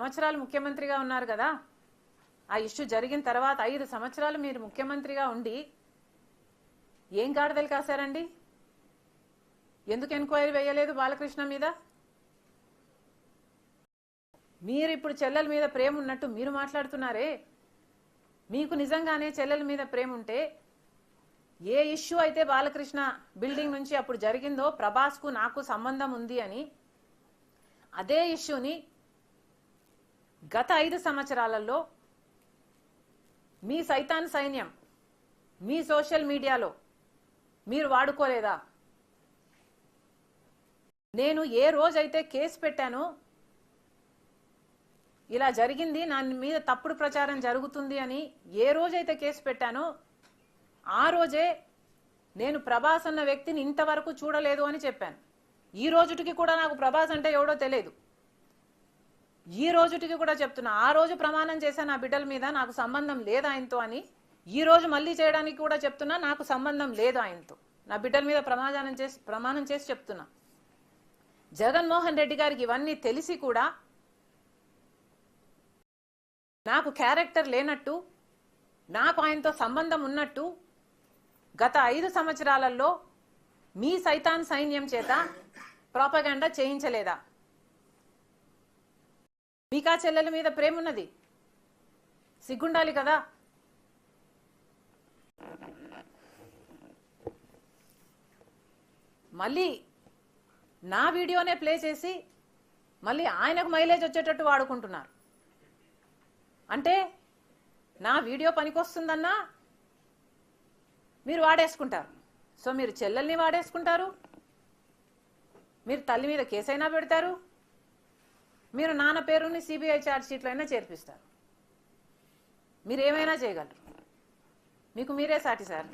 సంవత్సరాలు ముఖ్యమంత్రిగా ఉన్నారు కదా, ఆ ఇష్యూ జరిగిన తర్వాత 5 సంవత్సరాలు మీరు ముఖ్యమంత్రిగా ఉండి ఏం గాడిదలు కాశారండి? ఎందుకు ఎంక్వైరీ వేయలేదు బాలకృష్ణ మీద? మీరు ఇప్పుడు చెల్లెల మీద ప్రేమ ఉన్నట్టు మీరు మాట్లాడుతున్నారే. మీకు నిజంగానే చెల్లెల మీద ప్రేమ ఉంటే ఏ ఇష్యూ అయితే బాలకృష్ణ బిల్డింగ్ నుంచి అప్పుడు జరిగిందో ప్రభాస్కు నాకు సంబంధం ఉంది అని, అదే ఇష్యూని గత 5 సంవత్సరాలలో మీ సైతాన్ సైన్యం మీ సోషల్ మీడియాలో మీరు వాడుకోలేదా? నేను ఏ రోజైతే కేసు పెట్టానో, ఇలా జరిగింది నా మీద తప్పుడు ప్రచారం జరుగుతుంది అని ఏ రోజైతే కేసు పెట్టానో ఆ రోజే నేను ప్రభాస్ అన్న వ్యక్తిని ఇంతవరకు చూడలేదు అని చెప్పాను. ఈ రోజుటికి కూడా నాకు ప్రభాస్ అంటే ఎవడో తెలియదు. ఈ రోజుటికి కూడా చెప్తున్నా, ఆ రోజు ప్రమాణం చేశాను నా బిడ్డల మీద నాకు సంబంధం లేదు ఆయనతో అని. ఈ రోజు మళ్ళీ చేయడానికి కూడా చెప్తున్నా నాకు సంబంధం లేదు ఆయనతో. నా బిడ్డల మీద ప్రమాణం చేసి చెప్తున్నా. జగన్మోహన్ రెడ్డి గారికి ఇవన్నీ తెలిసి కూడా నాకు క్యారెక్టర్ లేనట్టు, నాకు ఆయనతో సంబంధం ఉన్నట్టు గత 5 సంవత్సరాలలో మీ సైతాన్ సైన్యం చేత ప్రాపగాండా చేయించలేదా? మీకా చెల్లెల మీద ప్రేమ ఉన్నది, సిగ్గుండాలి కదా. మళ్ళీ నా వీడియోనే ప్లే చేసి మళ్ళీ ఆయనకు మైలేజ్ వచ్చేటట్టు వాడుకుంటున్నారు. అంటే నా వీడియో పనికొస్తుందన్నా మీరు వాడేసుకుంటారు. సో మీరు చెల్లెల్ని వాడేసుకుంటారు, మీరు తల్లి మీద కేసైనా పెడతారు, మీరు నాన్న పేరుని సిబిఐ ఛార్జ్ షీట్లో అయినా చేర్పిస్తారు. మీరు ఏమైనా చేయగలరు, మీకు మీరే సాటి సార్.